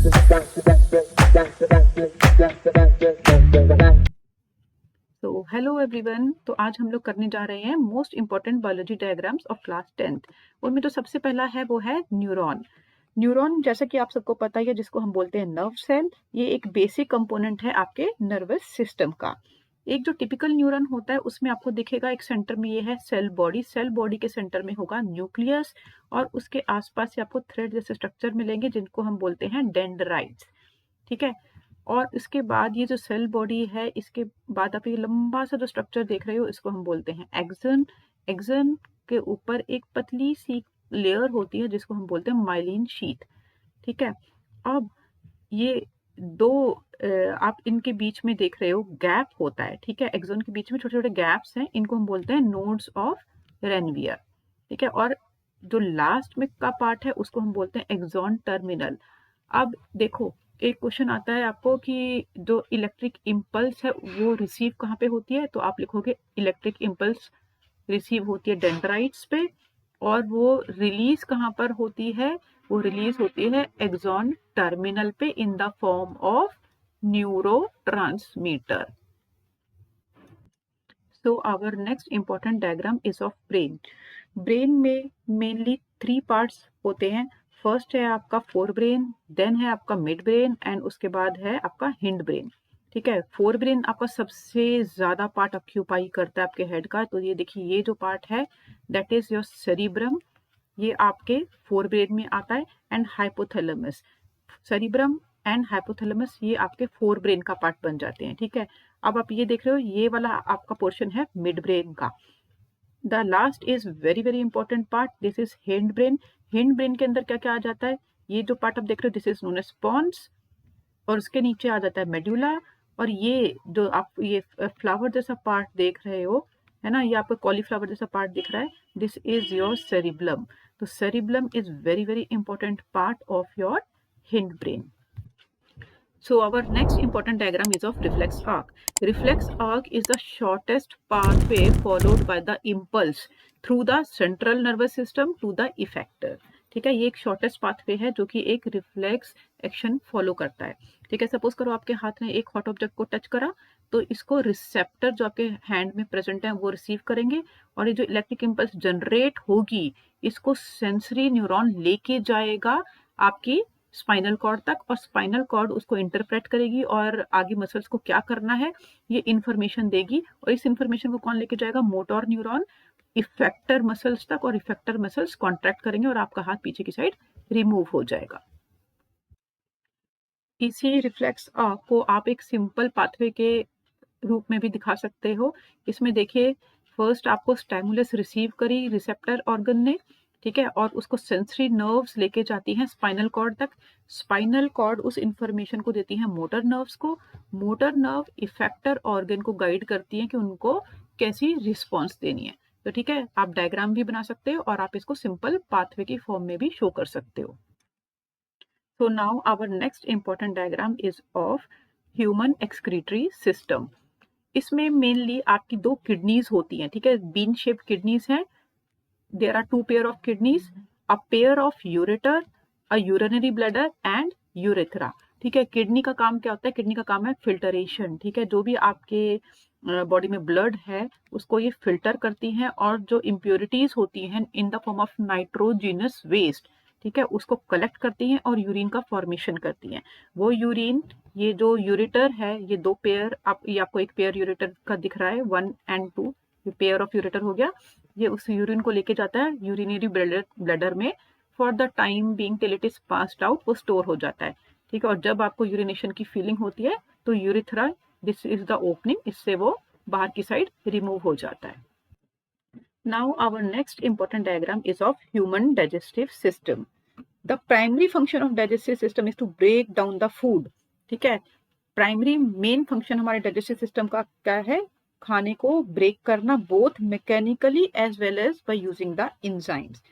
तो hello everyone. तो आज हम लोग करने जा रहे हैं most important biology diagrams of class 10th। उनमें जो सबसे पहला है वो है न्यूरॉन। न्यूरॉन जैसा कि आप सबको पता ही है, जिसको हम बोलते हैं नर्व सेल, ये एक बेसिक कंपोनेंट है आपके नर्वस सिस्टम का। एक जो टिपिकल न्यूरॉन होता है उसमें आपको दिखेगा एक सेंटर में ये है सेल बॉडी। सेल बॉडी के सेंटर में होगा न्यूक्लियस और उसके आसपास से आपको थ्रेड जैसे स्ट्रक्चर मिलेंगे जिनको हम बोलते हैं डेंड्राइट्स। ठीक है। और इसके बाद ये जो सेल बॉडी है, इसके बाद आप ये लंबा सा जो स्ट्रक्चर देख रहे हो इसको हम बोलते हैं एक्सन। एक्सन के ऊपर एक पतली सी लेयर होती है जिसको हम बोलते हैं माइलिन शीथ। ठीक है। अब ये दो आप इनके बीच में देख रहे हो गैप होता है। ठीक है। एक्सन के बीच में छोटे छोटे गैप्स हैं, इनको हम बोलते हैं नोड्स ऑफ रेनवियर। ठीक है। और जो लास्ट में का पार्ट है उसको हम बोलते हैं एक्सॉन टर्मिनल। अब देखो, एक क्वेश्चन आता है आपको कि जो इलेक्ट्रिक इम्पल्स है वो रिसीव कहाँ पे होती है, तो आप लिखोगे इलेक्ट्रिक इम्पल्स रिसीव होती है डेंड्राइट्स पे। और वो रिलीज कहाँ पर होती है, वो रिलीज होती है एक्सॉन टर्मिनल पे इन the form of neurotransmitter. So our next important diagram is of brain. Brain में मेनली 3 पार्ट्स होते हैं। फर्स्ट है आपका फोर ब्रेन, देन है आपका मिड ब्रेन एंड उसके बाद है आपका हिंड ब्रेन। ठीक है। फोर ब्रेन आपका सबसे ज्यादा पार्ट ऑक्यूपाई करता है आपके हेड का। तो ये देखिए, ये जो पार्ट है दैट इज योर सेरिब्रम, ये आपके फोर ब्रेन में आता है। And hypothalamus, cerebrum and hypothalamus ये आपके फोर ब्रेन का पार्ट बन जाते हैं। ठीक है। अब आप ये देख रहे हो, ये वाला आपका पोर्शन है मिड ब्रेन का। The last is very very important part, this is hind brain. Hind brain के अंदर क्या क्या आ जाता है, ये जो पार्ट आप देख रहे हो this is known as pons, और उसके नीचे आ जाता है मेडुला। और ये जो आप ये फ्लावर जैसा पार्ट देख रहे हो, है ना, ये आपको कॉलीफ्लावर जैसा पार्ट दिख रहा है, दिस इज योर सेरिब्लम। तो cerebellum is very very important part of your hind brain. So our next important diagram is of reflex arc. Reflex arc is the shortest pathway followed by the impulse through the central nervous system to the effector. ठीक है। ये एक shortest pathway है जो कि एक reflex action follow करता है। ठीक है। सपोज करो आपके हाथ ने एक हॉट ऑब्जेक्ट को टच करा, तो इसको रिसेप्टर जो आपके हैंड में प्रेजेंट है वो रिसीव करेंगे, और ये जो इलेक्ट्रिक इम्पल्स जनरेट होगी इसको सेंसरी न्यूरॉन लेके जाएगा आपकी स्पाइनल कॉर्ड तक, और स्पाइनल कॉर्ड उसको इंटरप्रेट करेगी और आगे मसल्स को क्या करना है ये इंफॉर्मेशन देगी। और इस इंफॉर्मेशन को कौन लेके जाएगा, मोटर न्यूरॉन इफेक्टर मसल्स तक, और इफेक्टर मसल्स कॉन्ट्रैक्ट करेंगे और आपका हाथ पीछे की साइड रिमूव हो जाएगा। इसी रिफ्लेक्स को आप एक सिंपल पाथवे के रूप में भी दिखा सकते हो। इसमें देखिए, फर्स्ट आपको स्टिमुलस रिसीव करी रिसेप्टर ऑर्गन ने, ठीक है, और उसको सेंसरी नर्व्स लेके जाती हैं स्पाइनल कॉर्ड तक। स्पाइनल कॉर्ड उस इंफॉर्मेशन को देती है मोटर नर्व्स को। मोटर नर्व इफेक्टर ऑर्गन को गाइड करती हैं कि उनको कैसी रिस्पॉन्स देनी है। तो ठीक है, आप डायग्राम भी बना सकते हो और आप इसको सिंपल पाथवे की फॉर्म में भी शो कर सकते हो। So now our next important diagram is of human excretory system. इसमें मेनली आपकी दो किडनीज होती हैं। ठीक है। बीन शेप्ड किडनीज हैं। There are two pair of kidneys, a pair of ureter, a urinary bladder and urethra. ठीक है। किडनी का काम क्या होता है, किडनी का काम है फिल्टरेशन। ठीक है। जो भी आपके बॉडी में ब्लड है उसको ये फिल्टर करती हैं, और जो इम्प्योरिटीज होती हैं in the form of nitrogenous waste, ठीक है, उसको कलेक्ट करती हैं और यूरिन का फॉर्मेशन करती हैं। वो यूरिन, ये जो यूरेटर है, ये दो पेयर ये आपको एक पेयर यूरेटर का दिख रहा है 1 and 2, ये पेयर ऑफ यूरेटर हो गया। ये उस यूरिन को लेके जाता है यूरिनरी ब्लैडर में, for the time being till it is passed out, वो स्टोर हो जाता है। ठीक है। और जब आपको यूरिनेशन की फीलिंग होती है तो urethra, this is the opening, इससे वो बाहर की साइड रिमूव हो जाता है। Now our next important diagram is of human digestive system. The primary function of digestive system is to break down the food. ठीक है। प्राइमरी मेन फंक्शन हमारे डाइजेस्टिव सिस्टम का क्या है, खाने को ब्रेक करना, both mechanically as well as by using the enzymes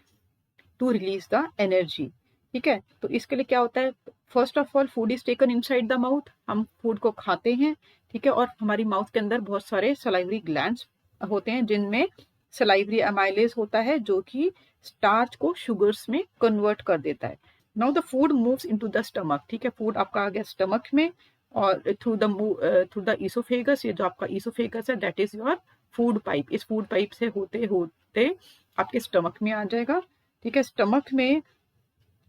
to release the energy. ठीक है। तो इसके लिए क्या होता है, first of all food is taken inside the mouth, हम फूड को खाते हैं। ठीक है। और हमारी माउथ के अंदर बहुत सारे सलाइवरी ग्लैंड्स होते हैं जिनमें सलाइवरी अमाइलेज होता है जो कि स्टार्च को शुगर्स में कन्वर्ट कर देता है। Now the food moves into the stomach, ठीक है, फूड आपका आ गया स्टमक में और थ्रू द ईसोफेगस, ये जो आपका ईसोफेगस है that is your food pipe, इस फूड पाइप से होते होते आपके स्टमक में आ जाएगा, ठीक है। स्टमक में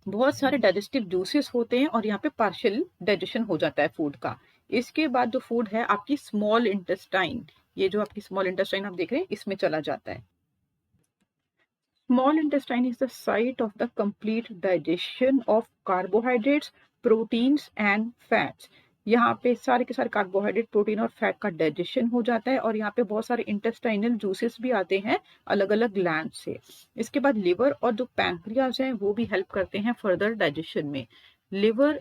बहुत सारे डाइजेस्टिव जूसेस होते हैं और यहाँ पे पार्शियल डाइजेशन हो जाता है फूड का। इसके बाद जो फूड है आपकी स्मॉल इंटेस्टाइन, ये जो आपकी स्मॉल इंटेस्टाइन आप देख रहे हैं इसमें चला जाता है। Small intestine is the site of the complete digestion of carbohydrates, proteins and fats. यहाँ पे सारे के सारे कार्बोहाइड्रेट, प्रोटीन और फैट का डाइजेशन हो जाता है और यहाँ पे बहुत सारे इंटेस्टाइनल जूसेस भी आते हैं अलग अलग ग्लैंड से। इसके बाद लिवर और जो पैंक्रियाज है वो भी हेल्प करते हैं फर्दर डाइजेशन में। लिवर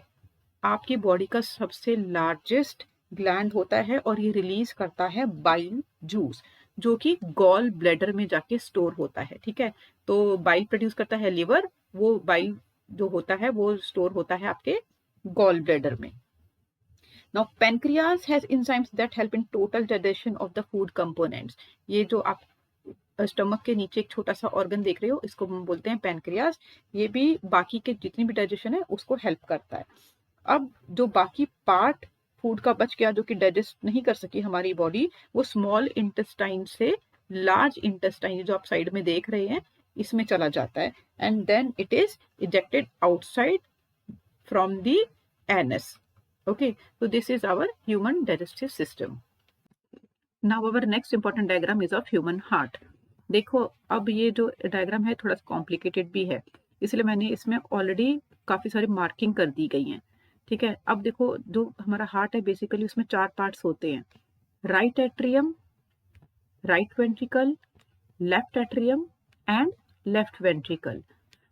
आपकी बॉडी का सबसे लार्जेस्ट ग्लैंड होता है और ये रिलीज करता है बाइल जूस जो कि गॉल ब्लैडर में जाके स्टोर होता है, ठीक है। तो बाइल प्रोड्यूस करता है लिवर, वो बाइल जो होता है वो स्टोर होता है आपके गॉल ब्लैडर में। Now pancreas has enzymes that help in total digestion of the food components. ये जो आप स्टमक के नीचे एक छोटा सा ऑर्गन देख रहे हो इसको हम बोलते हैं पेनक्रियाज, ये भी बाकी के जितनी भी डाइजेशन है उसको हेल्प करता है। अब जो बाकी पार्ट फूड का बच गया जो कि डाइजेस्ट नहीं कर सकी हमारी बॉडी, वो स्मॉल इंटेस्टाइन से लार्ज इंटेस्टाइन जो आप साइड में देख रहे हैं इसमें चला जाता है and then it is ejected outside from the anus. Okay, so this is our human digestive system. Now our next important diagram is of human heart. देखो अब ये जो डायग्राम है थोड़ा सा कॉम्प्लिकेटेड भी है, इसलिए मैंने इसमें ऑलरेडी काफी सारी मार्किंग कर दी गई हैं, ठीक है। अब देखो जो हमारा हार्ट है बेसिकली उसमें 4 पार्ट्स होते हैं, right atrium, right ventricle, left atrium and left ventricle.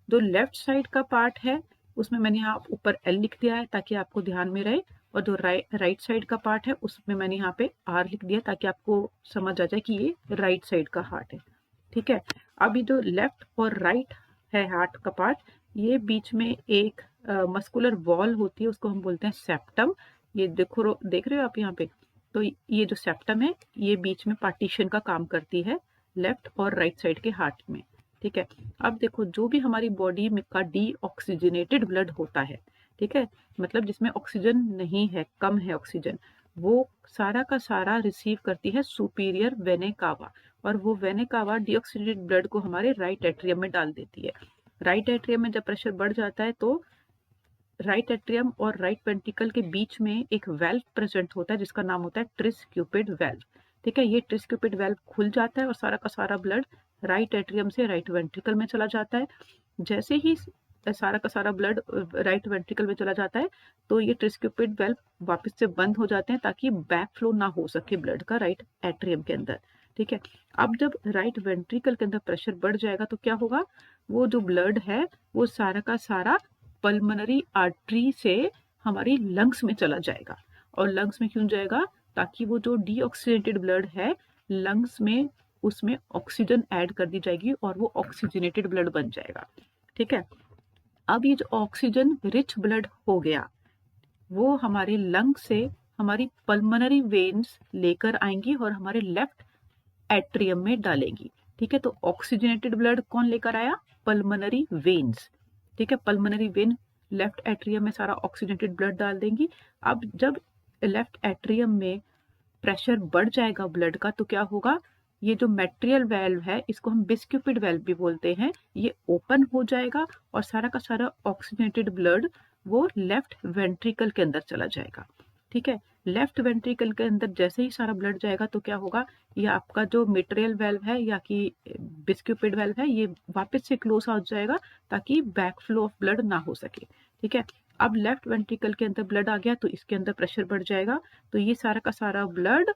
जो लेफ्ट साइड का पार्ट है उसमें मैंने यहाँ ऊपर एल लिख दिया है ताकि आपको ध्यान में रहे, और जो राइट साइड का पार्ट है उसमें मैंने यहाँ पे आर लिख दिया ताकि आपको समझ आ जाए कि ये राइट साइड का हार्ट है, ठीक है। अभी जो लेफ्ट और राइट है हार्ट का पार्ट, ये बीच में एक मस्कुलर वॉल होती है उसको हम बोलते हैं सेप्टम। ये देखो देख रहे हो आप यहाँ पे, तो ये जो सेप्टम है ये बीच में पार्टीशन का काम करती है लेफ्ट और राइट साइड के हार्ट में, ठीक है। अब देखो जो भी हमारी बॉडी में का डीऑक्सीजनेटेड ब्लड होता है, ठीक है, मतलब जिसमें ऑक्सीजन नहीं है, कम है ऑक्सीजन, वो सारा का सारा रिसीव करती है सुपीरियर वेने कावा, और वो वेने कावा डीऑक्सीजनेटेड ब्लड को हमारे राइट एट्रियम में डाल देती है। राइट एट्रियम में जब प्रेशर बढ़ जाता है तो राइट एट्रियम और राइट वेंट्रिकल के बीच में एक वेल्व प्रेजेंट होता है जिसका नाम होता है ट्रिस्क्यूपिड वेल्व, ठीक है। ये ट्रिस्क्यूपिड वेल्व खुल जाता है और सारा का सारा ब्लड राइट एट्रियम से राइट वेंट्रिकल में चला जाता है। जैसे ही सारा का सारा ब्लड राइट वेंट्रिकल में चला जाता है तो ये ट्रिस्क्यूपिड वेल्व वापस से बंद हो जाते हैं ताकि बैक फ्लो ना हो सके ब्लड का राइट एट्रियम के अंदर, ठीक है। अब जब राइट वेंट्रिकल के अंदर प्रेशर बढ़ जाएगा तो क्या होगा, वो जो ब्लड है वो सारा का सारा पल्मोनरी आर्टरी से हमारी लंग्स में चला जाएगा, और लंग्स में क्यों जाएगा, ताकि वो जो डीऑक्सीजनेटेड ब्लड है लंग्स में उसमें ऑक्सीजन ऐड कर दी जाएगी और वो ऑक्सीजनेटेड ब्लड बन जाएगा, ठीक है। अब ये जो ऑक्सीजन रिच ब्लड हो गया वो हमारे लंग से हमारी पल्मोनरी वेन्स लेकर आएंगी और हमारे लेफ्ट एट्रियम में डालेंगी, ठीक है। तो ऑक्सीजनेटेड ब्लड कौन लेकर आया, पल्मोनरी वेन्स, ठीक है। पल्मोनरी वेन लेफ्ट एट्रियम में सारा ऑक्सीजनेटेड ब्लड डाल देंगी। अब जब लेफ्ट एट्रियम में प्रेशर बढ़ जाएगा ब्लड का तो क्या होगा, ये जो मेट्रियल वेल्व है इसको हम बिस्क्यूपिड वेल्व भी बोलते हैं, ये ओपन हो जाएगा और सारा का सारा ऑक्सीजनेटेड ब्लड वो लेफ्ट वेंट्रिकल के अंदर चला जाएगा, ठीक है। लेफ्ट वेंट्रिकल के अंदर जैसे ही सारा ब्लड जाएगा तो क्या होगा, ये आपका जो मेट्रियल वेल्व है या कि बिस्क्यूपिड वेल्व है ये वापस से क्लोज हो जाएगा ताकि बैक फ्लो ऑफ ब्लड ना हो सके, ठीक है। अब लेफ्ट वेंट्रिकल के अंदर ब्लड आ गया तो इसके अंदर प्रेशर बढ़ जाएगा, तो ये सारा का सारा ब्लड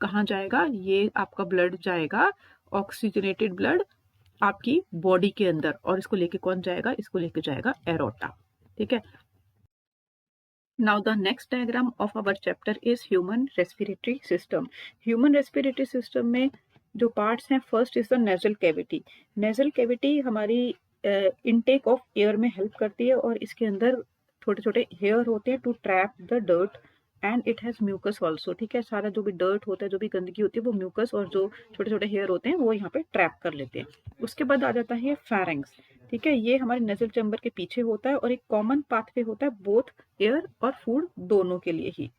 कहाँ जाएगा, ये आपका ब्लड जाएगा ऑक्सीजनेटेड ब्लड आपकी बॉडी के अंदर, और इसको लेके कौन जाएगा, इसको लेके जाएगा एरोटा, ठीक है। Now the next diagram of our chapter is human respiratory system. Human respiratory system में जो parts हैं, first is the nasal cavity. Nasal cavity हमारी intake of air में help करती है और इसके अंदर छोटे छोटे hair होते हैं to trap the dirt and it has mucus also, ठीक है। सारा जो भी dirt होता है, जो भी गंदगी होती है वो mucus और जो छोटे छोटे hair होते हैं वो यहाँ पे trap कर लेते हैं। उसके बाद आ जाता है pharynx. ठीक है, ये हमारे नेजल चैम्बर के पीछे होता है और एक कॉमन पाथवे होता है बोथ एयर और फूड दोनों के लिए ही।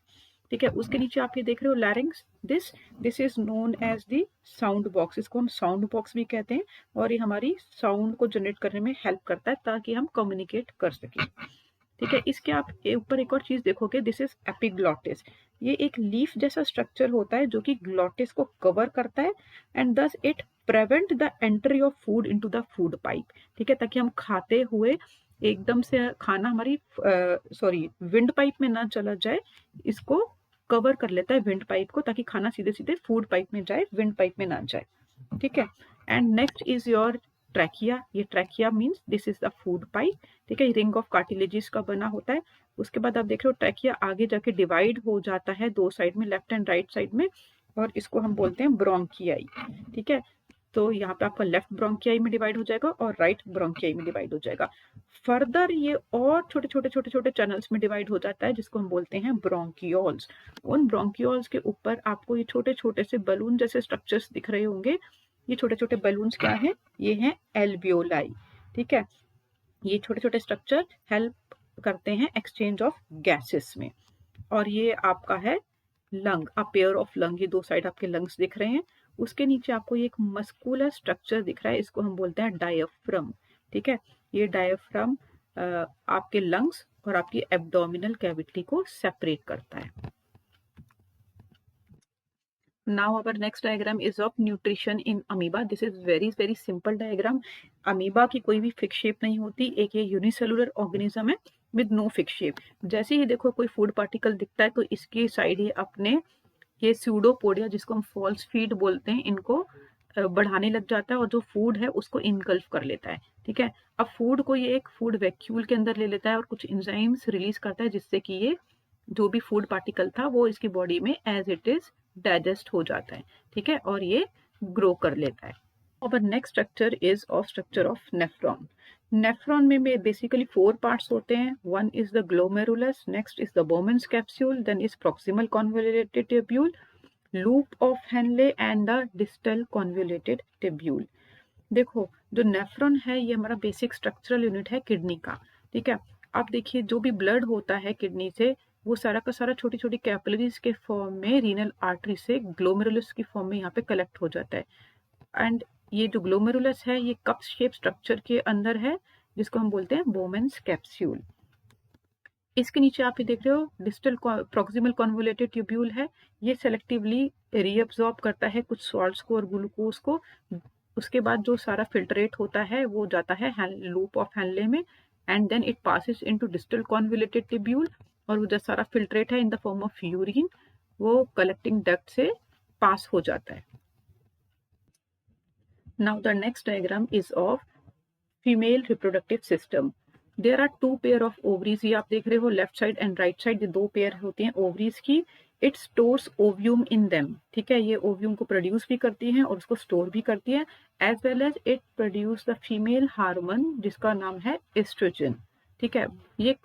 ठीक है, उसके नीचे आप ये देख रहे हो larynx, this is known as the sound box, इसको हम साउंड बॉक्स भी कहते हैं और ये हमारी साउंड को जनरेट करने में हेल्प करता है ताकि हम कम्युनिकेट कर सकें। ठीक है, इसके आप ऊपर एक और चीज देखोगे, दिस इज एपिग्लॉटिस, ये एक लीफ जैसा स्ट्रक्चर होता है जो कि ग्लॉटिस को कवर करता है and thus it prevent the entry of food into the food pipe. ठीक है, ताकि हम खाते हुए एकदम से खाना हमारी विंड पाइप में ना चला जाए, इसको कवर कर लेता है विंड पाइप को, ताकि खाना सीधे सीधे फूड पाइप में जाए, विंड पाइप में ना जाए। ठीक है, and next is your trachea, ये trachea means this is the food pipe. ठीक है, रिंग ऑफ कार्टिलेजिस का बना होता है। उसके बाद आप देख रहे हो ट्रैकिया आगे जाके डिवाइड हो जाता है दो साइड में, लेफ्ट एंड राइट साइड में, और इसको हम बोलते हैं ब्रोंकियाई। ठीक है, तो यहाँ पे आपका लेफ्ट ब्रोंकियाई में डिवाइड हो जाएगा और राइट ब्रोंकियाई में डिवाइड हो जाएगा। फर्दर ये और छोटे छोटे छोटे छोटे चैनल्स में डिवाइड हो जाता है जिसको हम बोलते हैं ब्रोंकियोल्स। उन ब्रोंकियोल्स के ऊपर आपको ये छोटे छोटे से बलून जैसे स्ट्रक्चर्स दिख रहे होंगे। ये छोटे छोटे बलून्स क्या हैं? ये हैं एल्वियोलाई। ठीक है, ये छोटे छोटे स्ट्रक्चर हेल्प करते हैं एक्सचेंज ऑफ गैसेस में। और ये आपका है lung, a pair of lung, ये दो साइड आपके लंग्स दिख रहे हैं। उसके नीचे आपको ये एक मस्कुलर स्ट्रक्चर दिख रहा है, इसको हम बोलते हैं डायफ्रम। ठीक है, ये डायफ्रम आपके लंग्स और आपकी एब्डोमिनल कैविटी को सेपरेट करता है। Now our next diagram is of nutrition in amoeba. This is very simple diagram. Amoeba की कोई भी फिक्स शेप नहीं होती, एक ये यूनिसेलुलर ऑर्गेनिज्म है विद नो फिक्स शेप। जैसे ही देखो कोई फूड पार्टिकल दिखता है तो इसकी साइड ही अपने ये स्यूडोपोडिया, जिसको हम फॉल्स फीड बोलते हैं, इनको बढ़ाने लग जाता है और जो फूड है उसको इनगल्फ कर लेता है। ठीक है, अब फूड को ये एक फूड वैक्यूल के अंदर ले लेता है और कुछ एंजाइम्स रिलीज करता है जिससे कि ये जो भी फूड पार्टिकल था वो इसकी बॉडी में एज इट इज डाइजेस्ट हो जाता है। ठीक है, और ये ग्रो कर लेता है। और next structure is of structure of nephron. Nephron में बेसिकली 4 पार्ट्स होते हैं। One is the glomerulus, next is the Bowman's capsule, then is proximal convoluted tubule, loop of Henle and the distal convoluted tubule. देखो, जो nephron है ये हमारा basic structural unit है kidney का। ठीक है, आप देखिए जो भी ब्लड होता है किडनी से वो सारा का सारा छोटी छोटी कैपिलरीज के फॉर्म में रीनल आर्टरी से ग्लोमेरुलस की फॉर्म में यहाँ पे कलेक्ट हो जाता है। एंड ये जो ग्लोमेरुलस है ये कप शेप स्ट्रक्चर के अंदर है जिसको हम बोलते हैं बोमेंस कैप्सूल। इसके नीचे आप ये देख रहे हो डिस्टल प्रॉक्सिमल कॉन्वोल्यूटेड ट्यूब्यूल है, ये सेलेक्टिवली रीअब्सॉर्ब करता है कुछ सॉल्ट्स को और ग्लूकोज को। उसके बाद जो सारा फिल्ट्रेट होता है वो जाता है लूप ऑफ हैनले में and then it passes into distal convoluted tubule, और वो जो सारा फिल्ट्रेट है in the form of urine वो कलेक्टिंग डक्ट से पास हो जाता है। Now the next diagram is of female reproductive system. There are 2 pair of ovaries, ये आप देख रहे हो left side and right side, ये 2 पेयर होती हैं ओवरीज की। It stores ovum in them. ठीक है, ये ओव्यूम को प्रोड्यूस भी करती हैं और उसको स्टोर भी करती है, as well as it produce the female hormone जिसका नाम है एस्ट्रोजन। ठीक है, ये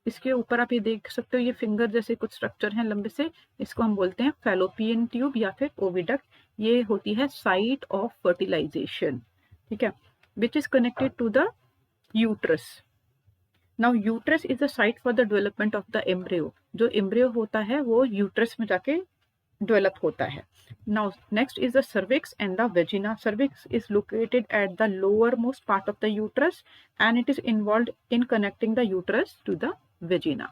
इसके ऊपर आप ये देख सकते हो ये फिंगर जैसे कुछ स्ट्रक्चर हैं लंबे से, इसको हम बोलते हैं फैलोपियन ट्यूब या फिर ओविडक्ट। ये होती है साइट ऑफ फर्टिलाइजेशन। ठीक है, which is connected to the uterus. Now uterus is the site for the development of the embryo. जो embryo होता है वो uterus में जाके develop होता है। Now next is the cervix and the vagina. Cervix is located at the lowermost part of the uterus and it is involved in connecting the uterus to the vagina.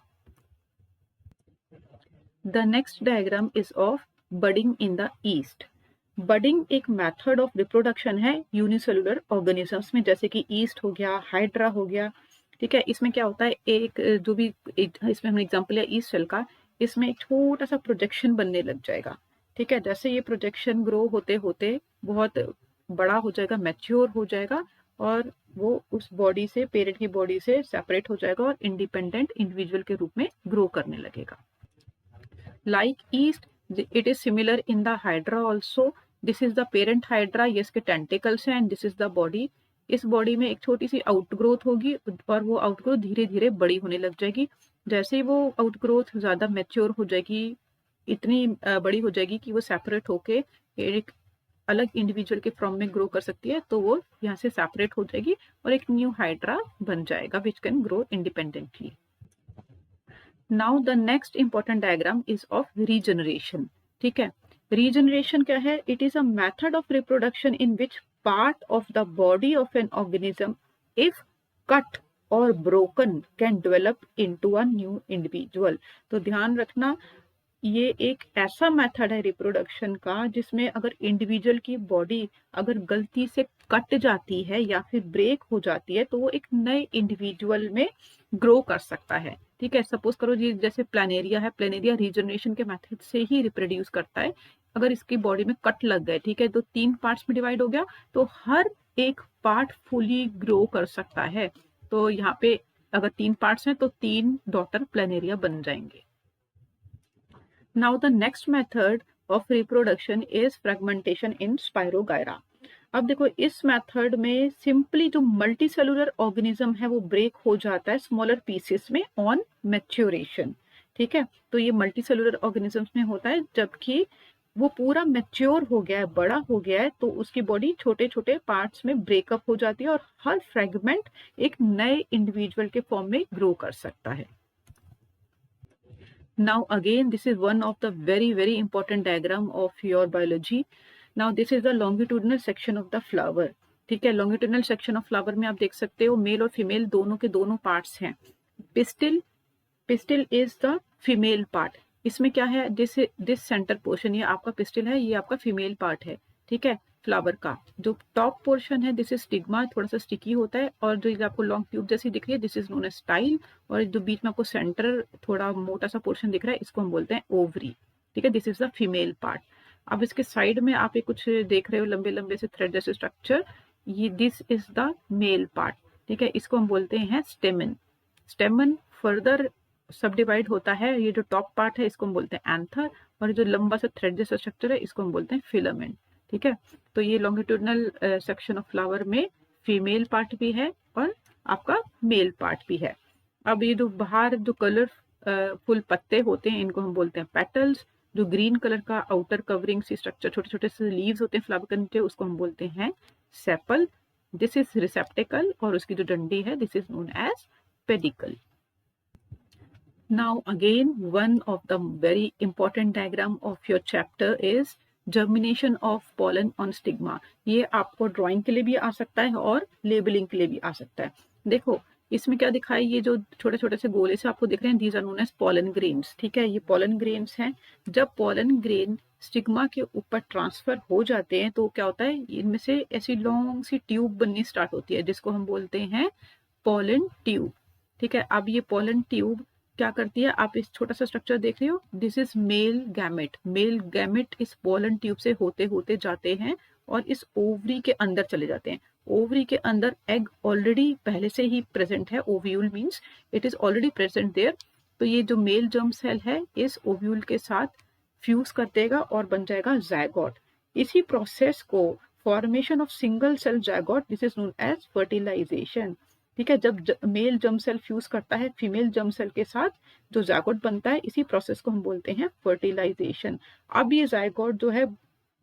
The next diagram is of budding in the yeast. Budding एक method of reproduction है unicellular organisms में, जैसे कि east हो गया, hydra हो गया। ठीक है, इसमें क्या होता है, एक जो भी इसमें हमने एग्जांपल लिया ईस्ट सेल का, इसमें एक छोटा सा प्रोजेक्शन बनने लग जाएगा। ठीक है, जैसे ये प्रोजेक्शन ग्रो होते होते बहुत बड़ा हो जाएगा, मैच्योर हो जाएगा और वो उस बॉडी से, पेरेंट की बॉडी से सेपरेट हो जाएगा और इंडिपेंडेंट इंडिविजुअल के रूप में ग्रो करने लगेगा। Like east it is similar in the hydra also. This is the parent hydra, ये इसके tentacles हैं, and this is the body. इस बॉडी में एक छोटी सी आउटग्रोथ होगी और वो आउटग्रोथ धीरे धीरे बड़ी होने लग जाएगी। जैसे ही वो आउटग्रोथ ज्यादा मैच्योर हो जाएगी, इतनी बड़ी हो जाएगी कि वो सेपरेट होके एक अलग इंडिविजुअल के फॉर्म में ग्रो कर सकती है, तो वो यहाँ से सेपरेट हो जाएगी और एक न्यू हाइड्रा बन जाएगा which can grow independently. Now the next important diagram is of regeneration. ठीक है, रीजनरेशन क्या है? It is a method of reproduction in which part of the body of an organism if cut or broken can develop into a new individual. तो ध्यान रखना, ये एक ऐसा मेथड है रिप्रोडक्शन का जिसमें अगर इंडिविजुअल की बॉडी अगर गलती से कट जाती है या फिर ब्रेक हो जाती है तो वो एक नए इंडिविजुअल में ग्रो कर सकता है। ठीक है, सपोज करो जी जैसे प्लानेरिया है, प्लानेरिया रीजनरेशन के मेथड से ही रिप्रोड्यूस करता है। अगर इसकी बॉडी में कट लग गए, ठीक है, तो 3 पार्ट्स में डिवाइड हो गया, तो हर एक पार्ट फुली ग्रो कर सकता है। तो यहाँ पे अगर 3 पार्ट्स हैं तो 3 डॉटर प्लानेरिया बन जाएंगे। Now the next method of reproduction is fragmentation in Spirogyra. अब देखो इस मेथड में सिंपली जो मल्टी सेलुलर ऑर्गेनिज्म है वो ब्रेक हो जाता है स्मॉलर पीसेस में ऑन मैच्योरेशन। ठीक है, तो ये मल्टी सेलुलर ऑर्गेनिजम्स में होता है, जबकि वो पूरा मैच्योर हो गया है, बड़ा हो गया है, तो उसकी बॉडी छोटे छोटे पार्ट्स में ब्रेकअप हो जाती है और हर फ्रेगमेंट एक नए इंडिविजुअल के फॉर्म में ग्रो कर सकता है। Now again this is one of the very important diagram of your biology. Now this is the longitudinal section of the flower. ठीक है, longitudinal section of flower में आप देख सकते हो मेल और फीमेल दोनों के दोनों पार्ट्स हैं। Pistil is the female part. इसमें क्या है, दिस सेंटर पोर्शन, ये आपका पिस्टिल है, ये आपका फीमेल पार्ट है। ठीक है, फ्लावर का जो टॉप पोर्शन है दिस इज स्टिग्मा, थोड़ा सा स्टिकी होता है, और जो आपको लॉन्ग ट्यूब जैसी दिख रही है this is known as style, और जो बीच में आपको सेंटर थोड़ा मोटा सा पोर्शन दिख रहा है इसको हम बोलते हैं ओवरी। ठीक है, this is the female part. अब इसके साइड में आप एक कुछ देख रहे हो लंबे लंबे से थ्रेड जैसे स्ट्रक्चर, ये this is the male part. ठीक है, इसको हम बोलते हैं स्टेमन। स्टेमन फर्दर सब डिवाइड होता है, ये जो टॉप पार्ट है इसको हम बोलते हैं एंथर, और जो लंबा सा थ्रेड जैसा स्ट्रक्चर है इसको हम बोलते हैं फिलामेंट। ठीक है, तो ये लॉन्गिट्यूडनल सेक्शन ऑफ फ्लावर में फीमेल पार्ट भी है और आपका मेल पार्ट भी है। अब ये जो बाहर जो कलर फुल पत्ते होते हैं इनको हम बोलते हैं पेटल्स। जो ग्रीन कलर का आउटर कवरिंग सी स्ट्रक्चर छोटे छोटे से लीव्स होते हैं फ्लावर के नीचे उसको हम बोलते हैं सेपल। दिस इज रिसेप्टिकल, और उसकी जो डंडी है this is known as pedicel. Now again one of the very important diagram of your chapter is germination of pollen on stigma. ये आपको ड्राइंग के लिए भी आ सकता है और लेबलिंग के लिए भी आ सकता है। देखो इसमें क्या दिखा है, ये जो छोटे छोटे से गोले से आपको दिख रहे हैं these are known as pollen grains. ठीक है, ये पोलन ग्रेन्स हैं। जब पोलन ग्रेन स्टिग्मा के ऊपर ट्रांसफर हो जाते हैं तो क्या होता है, इनमें से ऐसी लॉन्ग सी ट्यूब बननी स्टार्ट होती है जिसको हम बोलते हैं पोलन ट्यूब। ठीक है, अब ये पोलन ट्यूब क्या करती है, आप इस छोटा सा स्ट्रक्चर देख रहे हो, this is male gamete. Male gamete इस पोलन ट्यूब से होते होते जाते हैं और इस ओवरी के अंदर चले जाते हैं। ओवरी के अंदर एग ऑलरेडी पहले से ही प्रेजेंट है, ovule means it is already present there. तो ये जो मेल जर्म सेल है इस ओव्यूल के साथ फ्यूज कर देगा और बन जाएगा जायगोट। इसी प्रोसेस को formation of single cell zygote, this is known as fertilisation. ठीक है, जब मेल जर्म सेल फ्यूज करता है फीमेल जर्म सेल के साथ जो जायगोट बनता है, इसी प्रोसेस को हम बोलते हैं फर्टिलाइजेशन। अब ये जायगोट जो है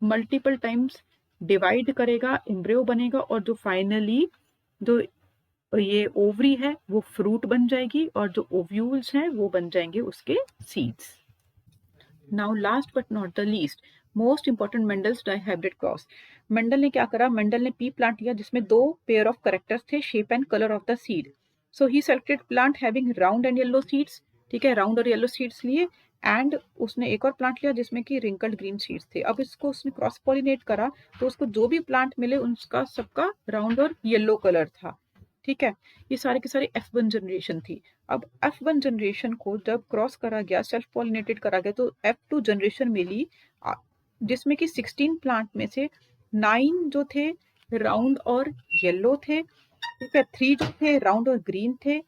मल्टीपल टाइम्स डिवाइड करेगा, एम्ब्रियो बनेगा, और जो फाइनली जो ये ओवरी है वो फ्रूट बन जाएगी और जो ओव्यूल्स हैं वो बन जाएंगे उसके seeds. Now last but not the least, most important Mendel's dihybrid cross. Mendel ने क्या करा, मेंडल ने पी प्लांट लिया जिसमें 2 पेयर ऑफ करेक्टर्स थे, shape and colour of the seed. So he selected plant having round and yellow seeds. ठीक है, round और येलो सीड्स लिए, एंड उसने एक और प्लांट लिया जिसमें कि रिंकल्ड ग्रीन सीड्स थे। अब इसको उसने क्रॉस पॉलिनेट करा तो उसको जो भी प्लांट मिले उनका सबका राउंड और येलो कलर था। ठीक है, ये सारे के सारे F1 जनरेशन थी। अब F1 जनरेशन को जब क्रॉस करा गया, सेल्फ पॉलिनेटेड करा गया, तो F2 जनरेशन मिली जिसमें कि 16 प्लांट में से 9 जो थे राउंड और येलो थे। ठीक है, 3 जो थे राउंड और ग्रीन थे,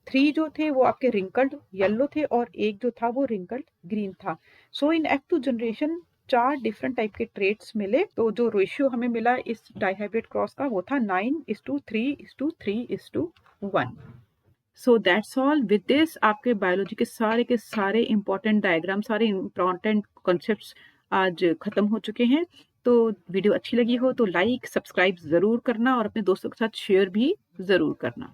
3 जो थे वो आपके रिंकल्ड येलो थे, और एक जो था वो रिंकल्ड ग्रीन था। सो इन F2 जनरेशन 4 डिफरेंट टाइप के ट्रेट्स मिले। तो जो रेशियो हमें मिला इस डाइहाइब्रिड क्रॉस का वो था 9:3:3:1। So that's all. With this आपके बायोलॉजी के सारे इंपॉर्टेंट डायग्राम, सारे इंपॉर्टेंट कॉन्सेप्ट्स आज खत्म हो चुके हैं। तो वीडियो अच्छी लगी हो तो लाइक, सब्सक्राइब ज़रूर करना और अपने दोस्तों के साथ शेयर भी ज़रूर करना।